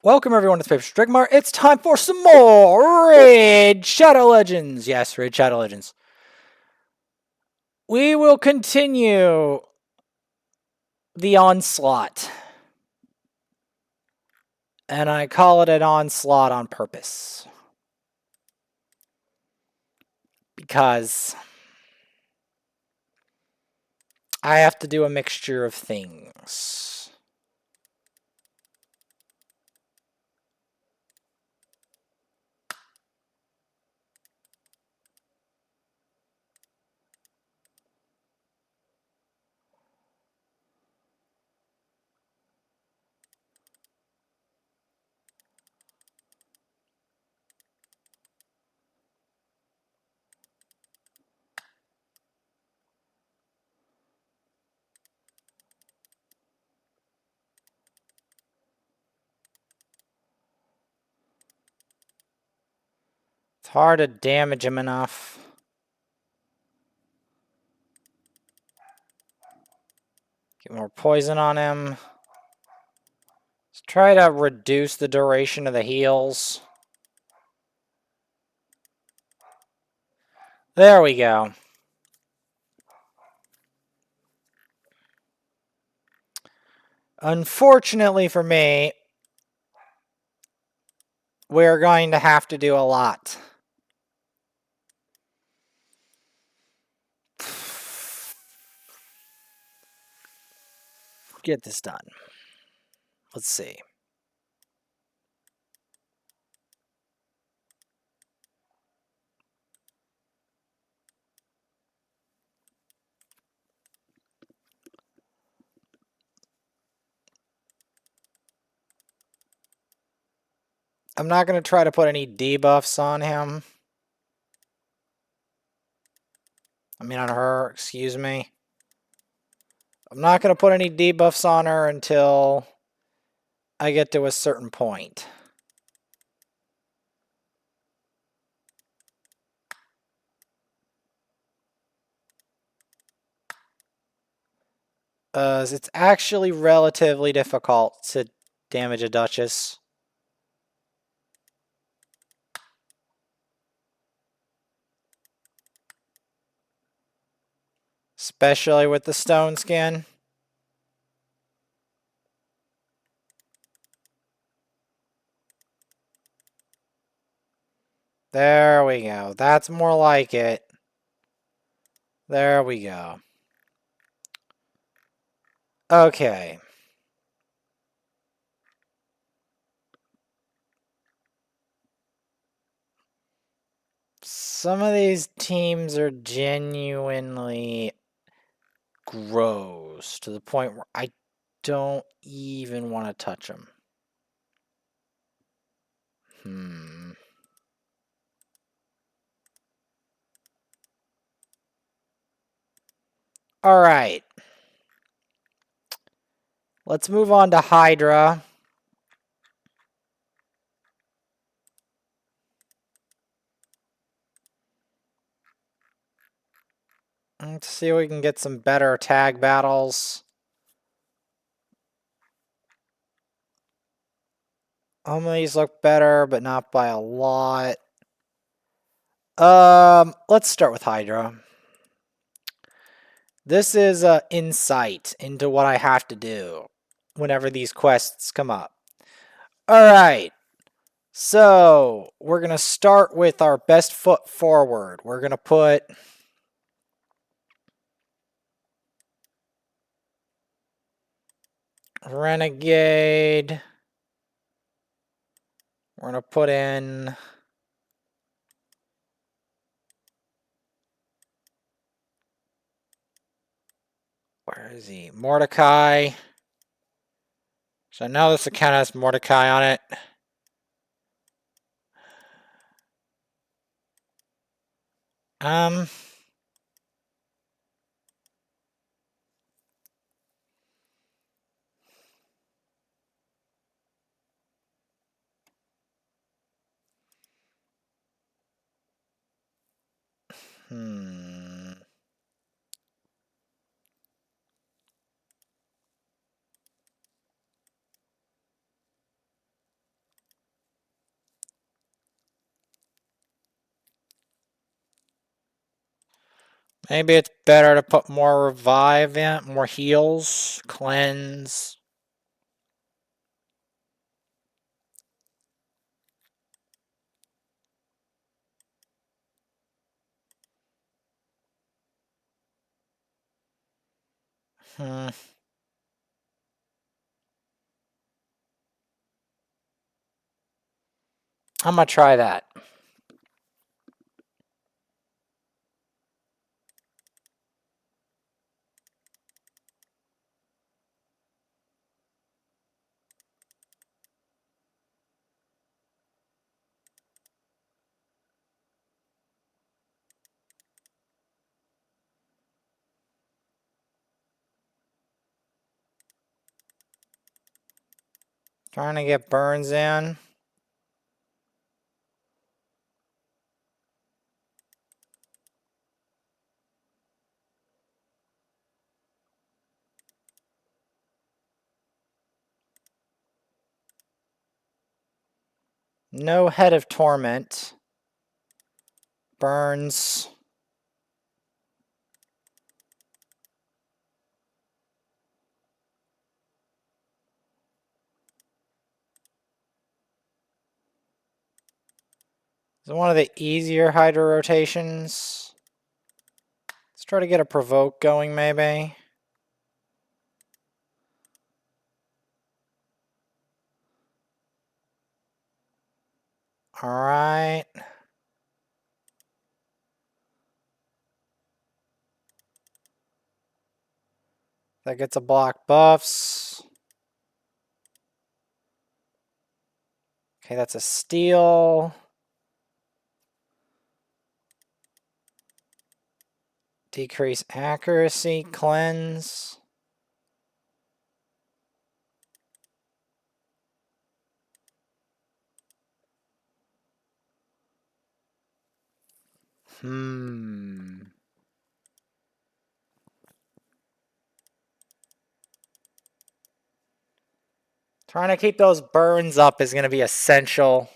Welcome everyone to the Paper Strigmar. It's time for some more Raid Shadow Legends. Yes, Raid Shadow Legends. We will continue the onslaught. And I call it an onslaught on purpose. Because I have to do a mixture of things. It's hard to damage him enough. Get more poison on him. Let's try to reduce the duration of the heals. There we go. Unfortunately for me, we're going to have to do a lot. Get this done. Let's see. I'm not going to try to put any debuffs on him. I mean on her, excuse me. I'm not going to put any debuffs on her until I get to a certain point. It's actually relatively difficult to damage a Duchess. Especially with the stone skin. There we go. That's more like it. There we go. Okay. Some of these teams are genuinely gross to the point where I don't even want to touch them. All right. Let's move on to Hydra. Let's see if we can get some better tag battles. Some of these look better, but not by a lot. Let's start with Hydra. This is an insight into what I have to do whenever these quests come up. All right. So, we're going to start with our best foot forward. We're going to put Renegade. We're going to put in where is he? Mordecai. So now this account has Mordecai on it. Maybe it's better to put more revive in, more heals, cleanse. I'm gonna try that. Trying to get burns in. No Head of Torment. Burns. Is it one of the easier Hydra rotations? Let's try to get a Provoke going, maybe. Alright. That gets a block buffs. Okay, that's a steal. Decrease accuracy, cleanse. Trying to keep those burns up is going to be essential.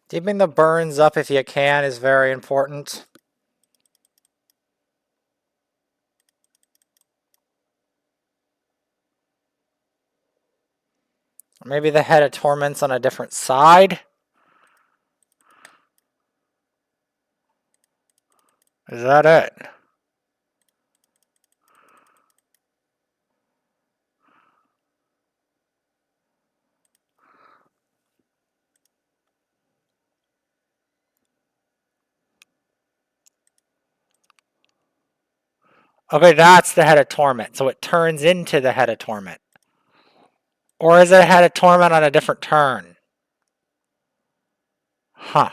Keeping the burns up if you can is very important. Maybe the Head of Torment's on a different side. Is that it? Okay, that's the Head of Torment. So it turns into the Head of Torment. Or is it a Head of Torment on a different turn? Huh.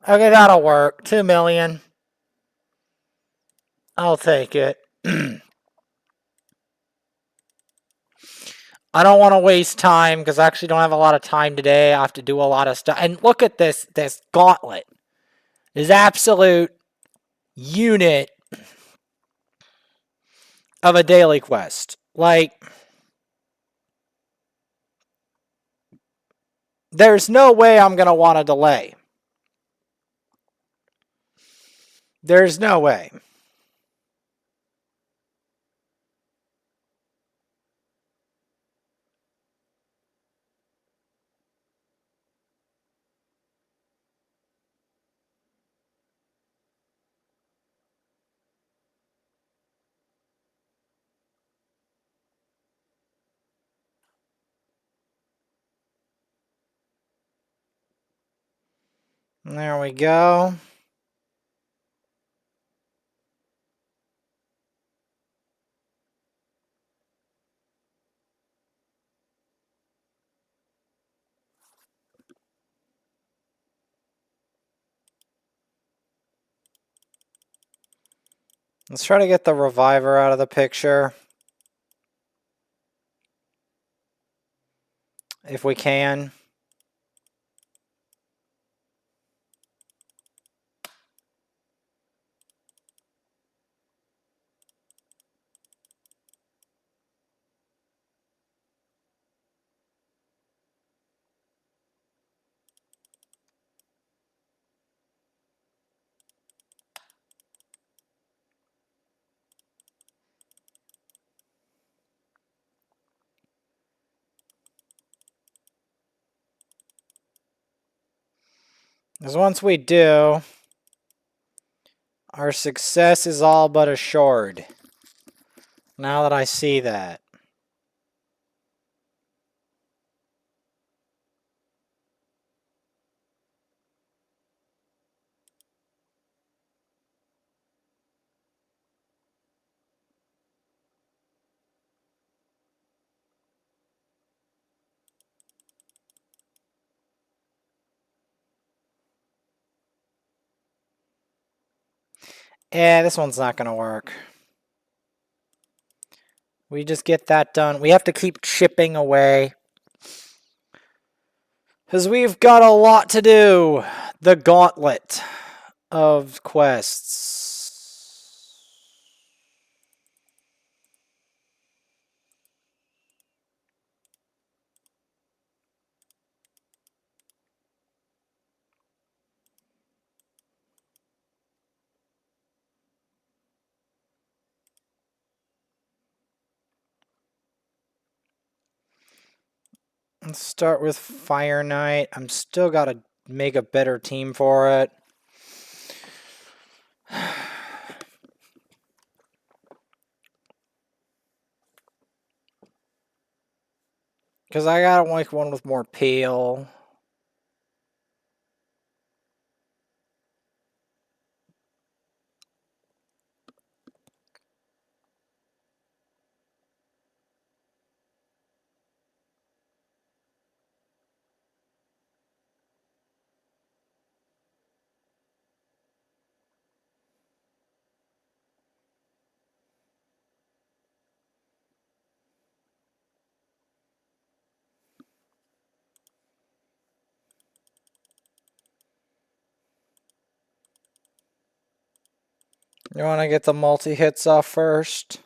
Okay, that'll work. 2 million. I'll take it. I don't want to waste time because I actually don't have a lot of time today. I have to do a lot of stuff. And look at this Gauntlet. This absolute unit of a daily quest. Like, there's no way I'm going to want to delay. There's no way. There we go. Let's try to get the reviver out of the picture. If we can. Because once we do, our success is all but assured. Now that I see that. Yeah, this one's not going to work. We just get that done. We have to keep chipping away. Because we've got a lot to do. The Gauntlet of quests. Let's start with Fire Knight. I'm still got to make a better team for it. Because I got to make one with more peel. You want to get the multi-hits off first?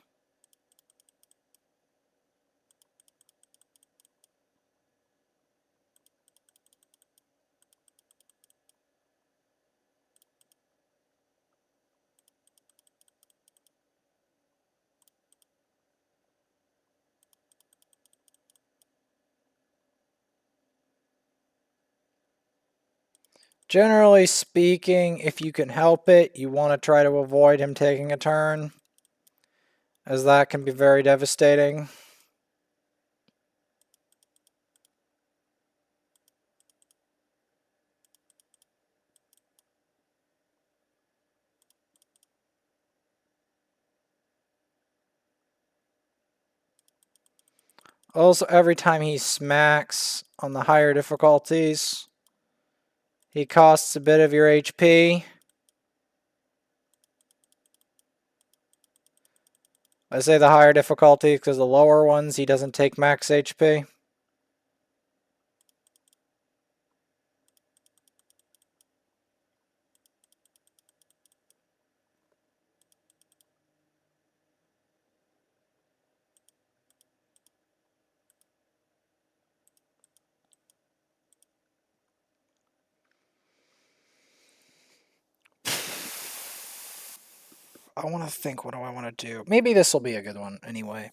Generally speaking, if you can help it, you want to try to avoid him taking a turn, as that can be very devastating. Also, every time he smacks on the higher difficulties, he costs a bit of your HP. I say the higher difficulty because the lower ones, he doesn't take max HP. I want to think, what do I want to do? Maybe this will be a good one anyway.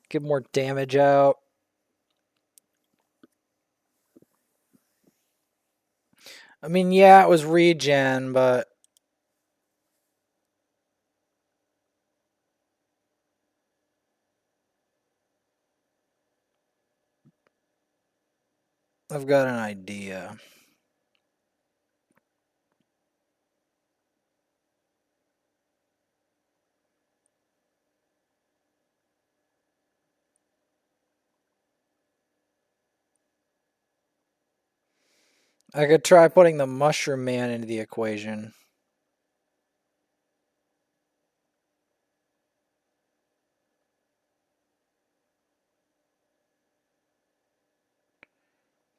Get more damage out. I mean, yeah, it was regen, but I've got an idea. I could try putting the Mushroom Man into the equation.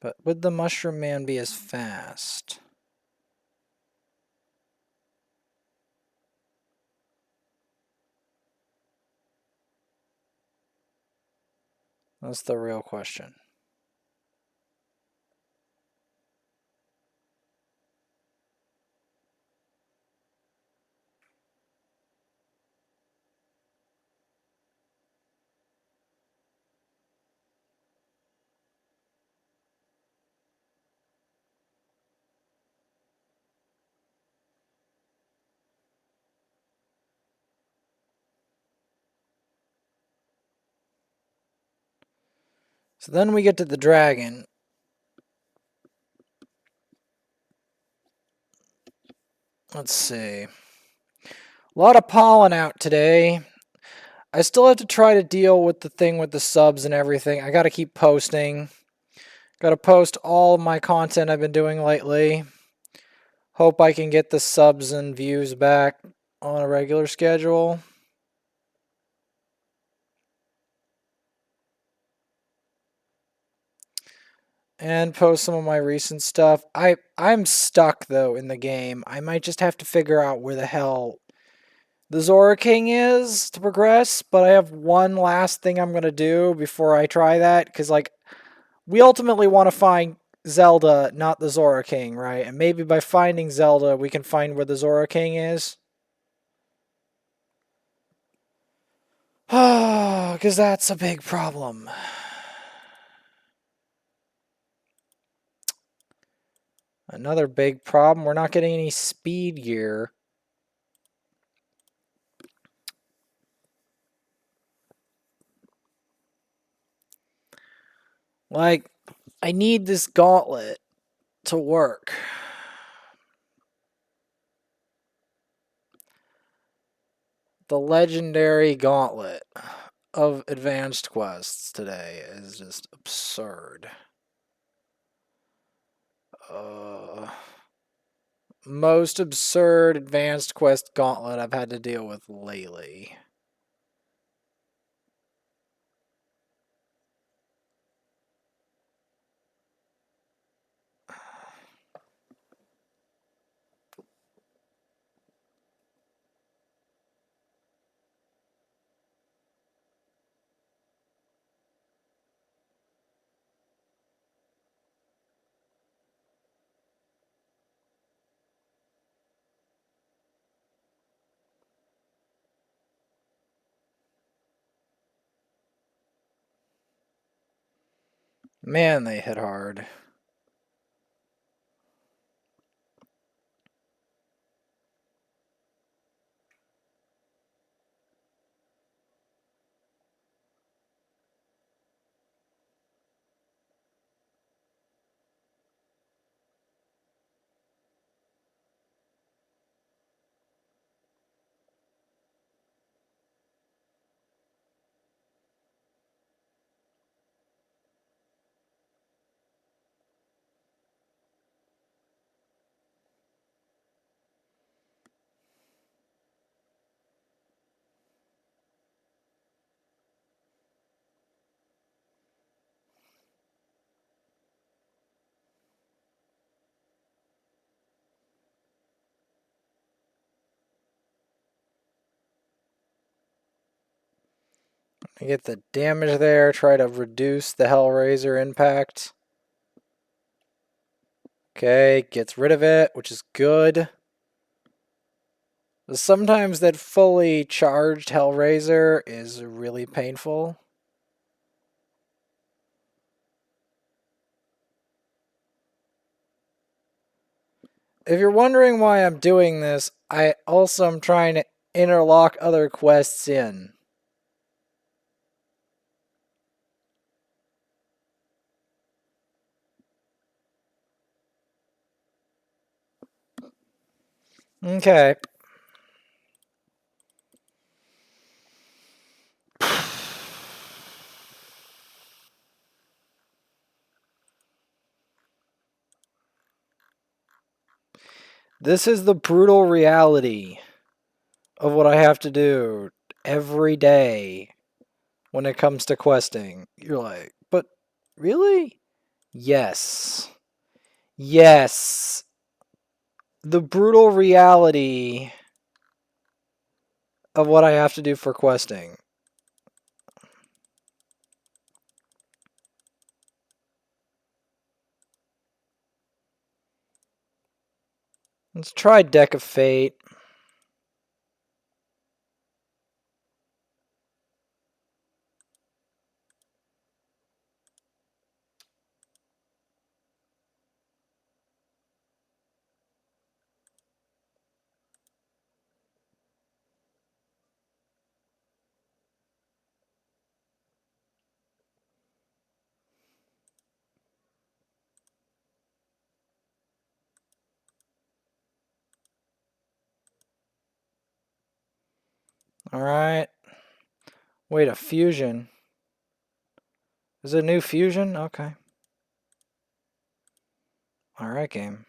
But would the Mushroom Man be as fast? That's the real question. So then we get to the dragon. Let's see. A lot of pollen out today. I still have to try to deal with the thing with the subs and everything. I gotta keep posting. Gotta post all my content I've been doing lately. Hope I can get the subs and views back on a regular schedule. And post some of my recent stuff. I'm stuck though in the game. I might just have to figure out where the hell the Zora King is to progress, but I have one last thing I'm gonna do before I try that, because like we ultimately want to find Zelda, not the Zora King, right? And maybe by finding Zelda, we can find where the Zora King is. Because that's a big problem. Another big problem, we're not getting any speed gear. Like, I need this gauntlet to work. The legendary gauntlet of advanced quests today is just absurd. Most absurd advanced quest gauntlet I've had to deal with lately. Man, they hit hard. I get the damage there, try to reduce the Hellraiser impact. Okay, gets rid of it, which is good. Sometimes that fully charged Hellraiser is really painful. If you're wondering why I'm doing this, I also am trying to interlock other quests in. Okay. This is the brutal reality of what I have to do every day when it comes to questing. You're like, but really? Yes. Yes. The brutal reality of what I have to do for questing. Let's try Deck of Fate. Alright. Wait, a fusion. Is it a new fusion? Okay. Alright, game.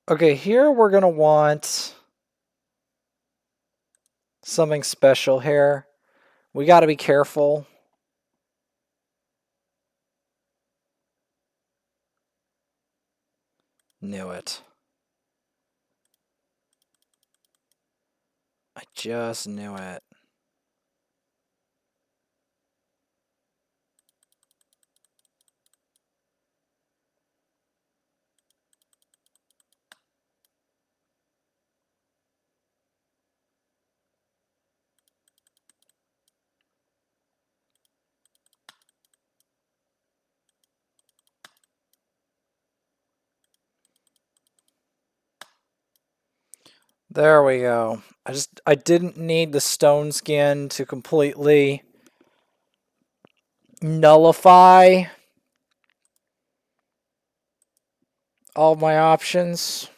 Okay, here we're going to want something special here. We got to be careful. Knew it. I just knew it. There we go. I didn't need the stone skin to completely nullify all my options.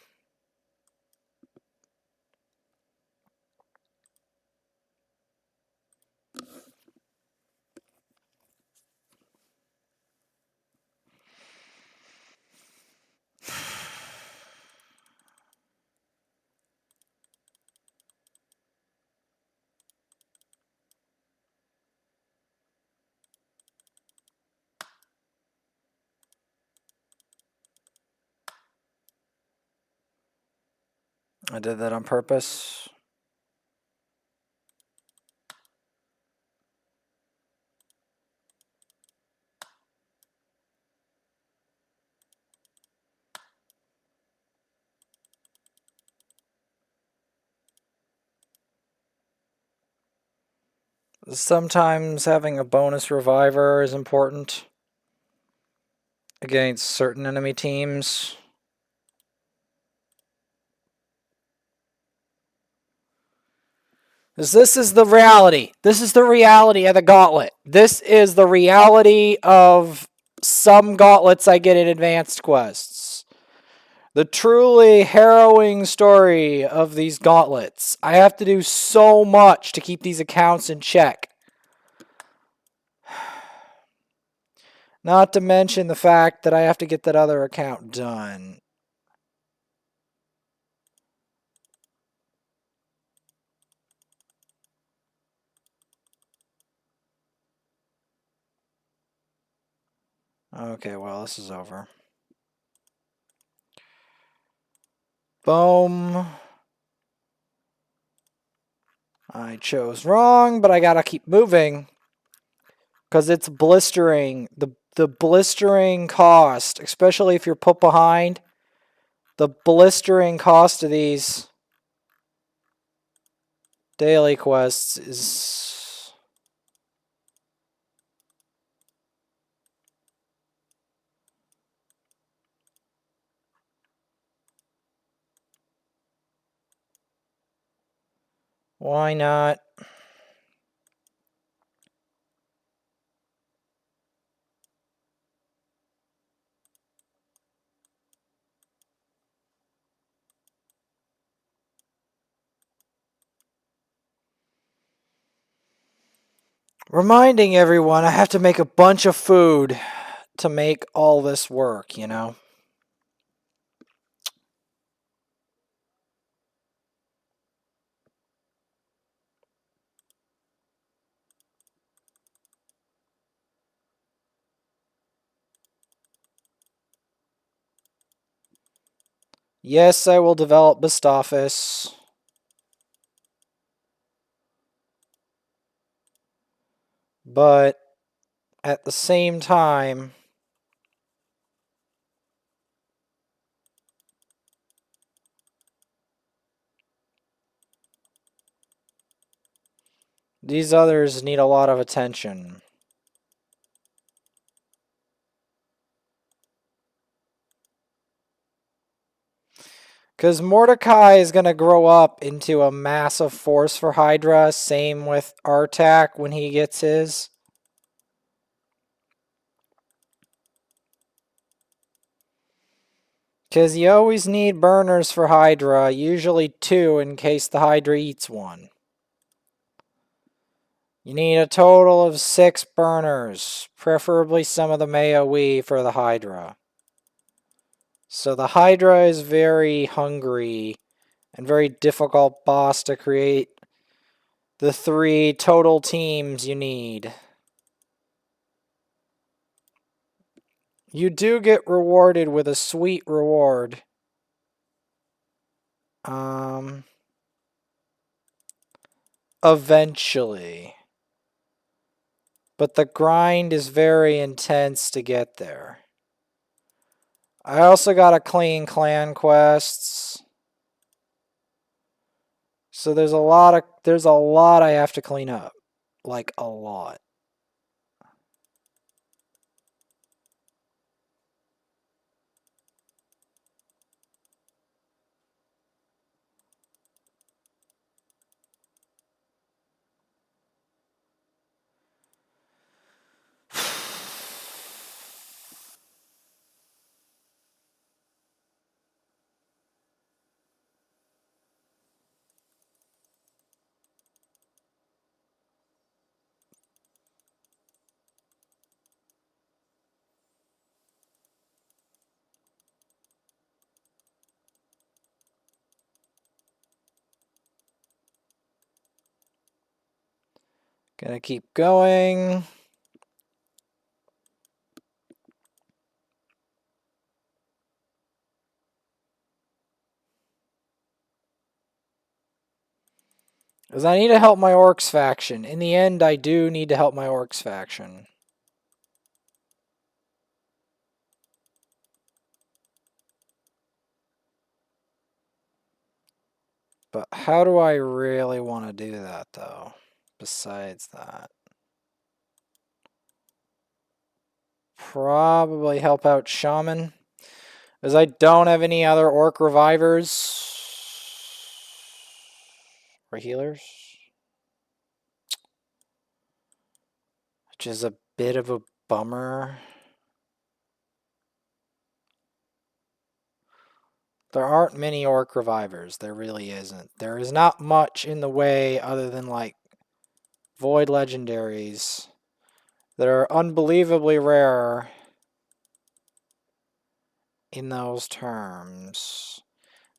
I did that on purpose. Sometimes having a bonus reviver is important against certain enemy teams. This is the reality. This is the reality of the Gauntlet. This is the reality of some gauntlets I get in advanced quests. The truly harrowing story of these gauntlets. I have to do so much to keep these accounts in check. Not to mention the fact that I have to get that other account done. Okay, well, this is over. Boom. I chose wrong, but I gotta keep moving. Because it's blistering. The blistering cost, especially if you're put behind, the blistering cost of these daily quests is... Why not? Reminding everyone I have to make a bunch of food to make all this work, you know? Yes, I will develop Bastafis. But at the same time, these others need a lot of attention. Because Mordecai is going to grow up into a massive force for Hydra. Same with Artak when he gets his. Because you always need burners for Hydra. Usually 2 in case the Hydra eats one. You need a total of 6 burners. Preferably some of them AoE for the Hydra. So the Hydra is very hungry and very difficult boss to create the 3 total teams you need. You do get rewarded with a sweet reward. Eventually. But the grind is very intense to get there. I also got to clean clan quests. So there's a lot I have to clean up. Like a lot. Gonna keep going. Because I need to help my Orcs faction. In the end, I do need to help my Orcs faction. But how do I really want to do that, though? Besides that. Probably help out Shaman. Because I don't have any other Orc Revivers. Or healers. Which is a bit of a bummer. There aren't many Orc Revivers. There really isn't. There is not much in the way other than, like, Void Legendaries that are unbelievably rare in those terms.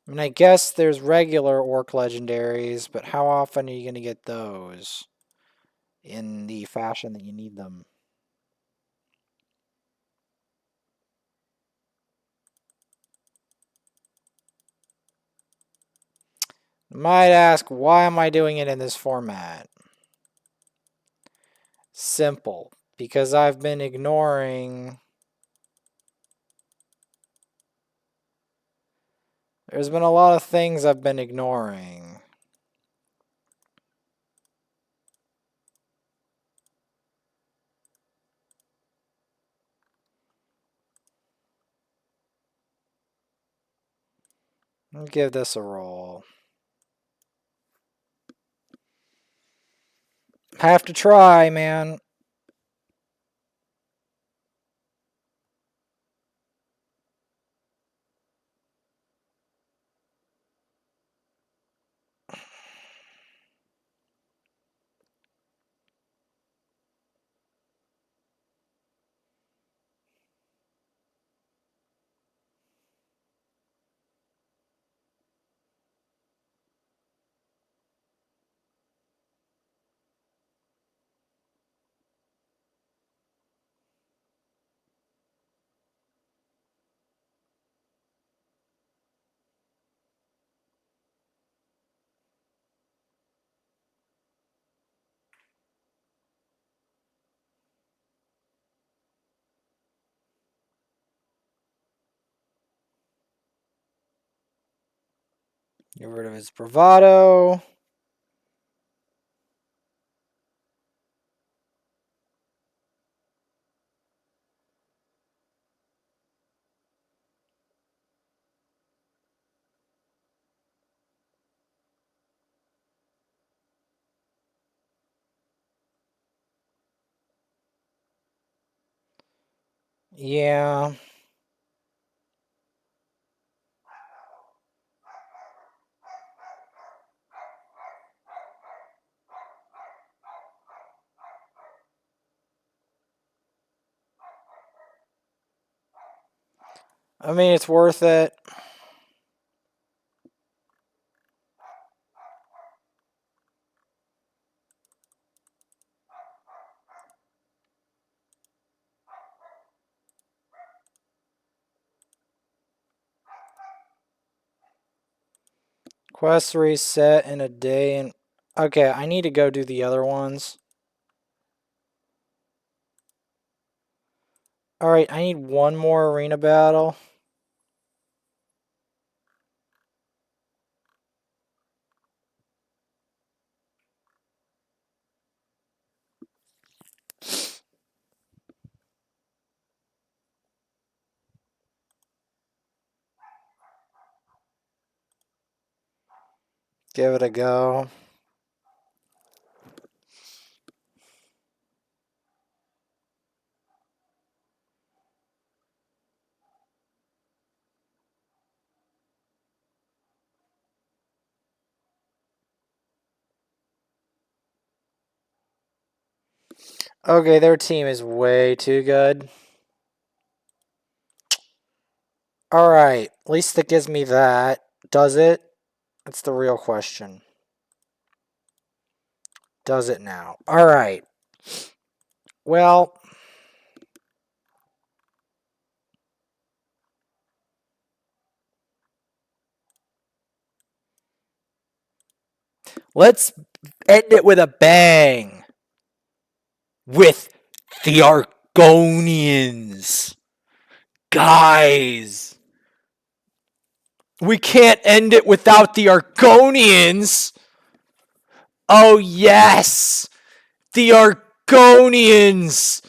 I mean, I guess there's regular Orc Legendaries, but how often are you going to get those in the fashion that you need them? You might ask, why am I doing it in this format? Simple. Because I've been ignoring... There's been a lot of things I've been ignoring. I'll give this a roll. Have to try, man. Get rid of his bravado. Yeah. I mean, it's worth it. Quest reset in a day and... Okay, I need to go do the other ones. Alright, I need one more arena battle. Give it a go. Okay, their team is way too good. Alright, at least that gives me that. Does it? That's the real question. Does it now? Alright. Well... Let's end it with a bang. With the Argonians. Guys. We can't end it without the Argonians. Oh, yes. The Argonians.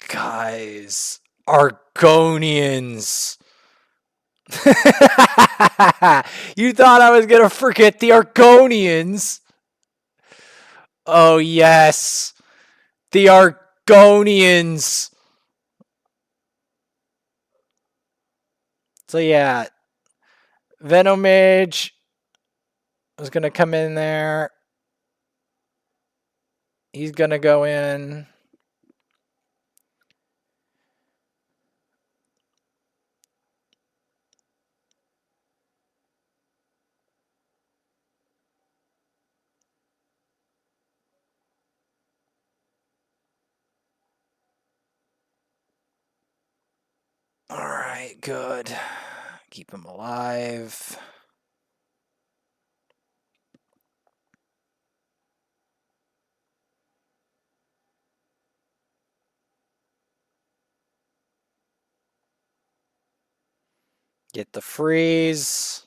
Guys. Argonians. You thought I was going to forget the Argonians. Oh, yes. The Argonians. So, yeah. Venomage is going to come in there. He's going to go in. All right, good. Keep him alive. Get the freeze.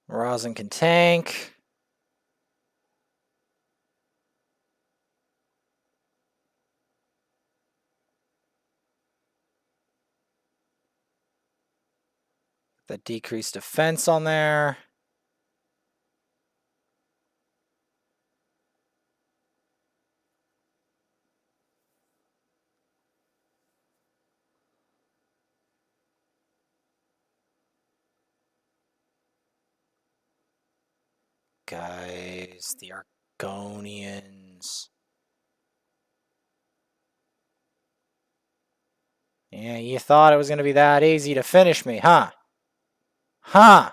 Rosin can tank. That decreased defense on there. Guys, the Argonians. Yeah, you thought it was going to be that easy to finish me, huh? Huh?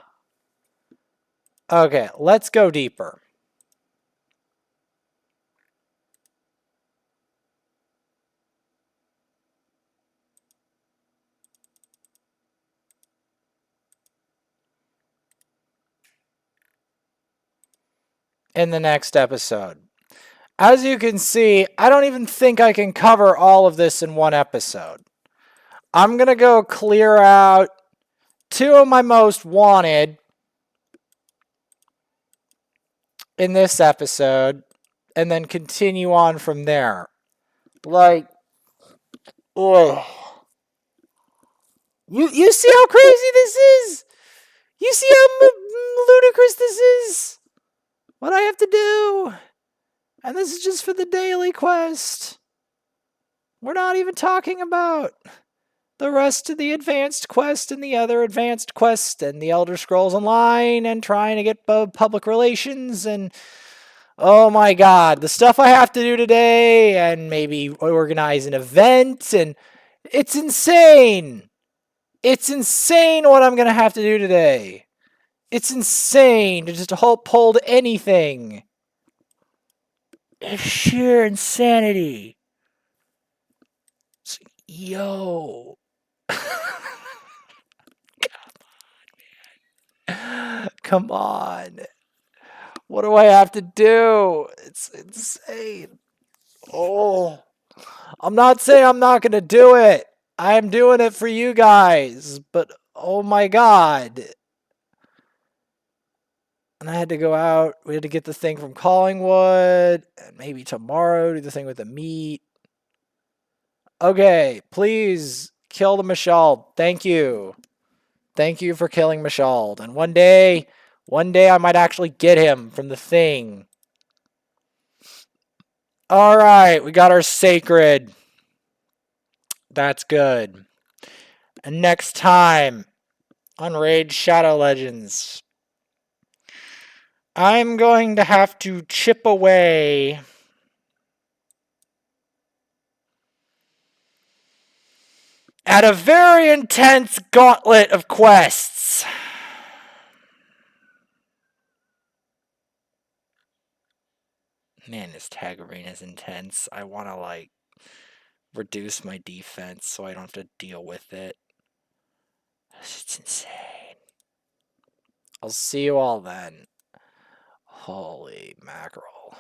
Okay, let's go deeper. in the next episode. As you can see, I don't even think I can cover all of this in one episode. I'm going to go clear out 2 of my most wanted in this episode and then continue on from there. Like, oh. You see how crazy this is? You see how ludicrous this is? What I have to do? And this is just for the daily quest. We're not even talking about the rest of the advanced quest and the other advanced quest and the Elder Scrolls Online and trying to get public relations and oh my god, the stuff I have to do today and maybe organize an event and it's insane. It's insane what I'm going to have to do today. It's insane to just hold anything. It's sheer insanity. Yo. Come on. What do I have to do? It's insane. Oh. I'm not saying I'm not going to do it. I'm doing it for you guys. But oh my god. And I had to go out. We had to get the thing from Collingwood. And maybe tomorrow do the thing with the meat. Okay, please kill the Mashald. Thank you. Thank you for killing Mashald. And one day I might actually get him from the thing. Alright, we got our sacred. That's good. And next time on Raid Shadow Legends, I'm going to have to chip away at a very intense gauntlet of quests. Man, this tag arena is intense. I want to, like, reduce my defense so I don't have to deal with it. It's insane. I'll see you all then. Holy mackerel.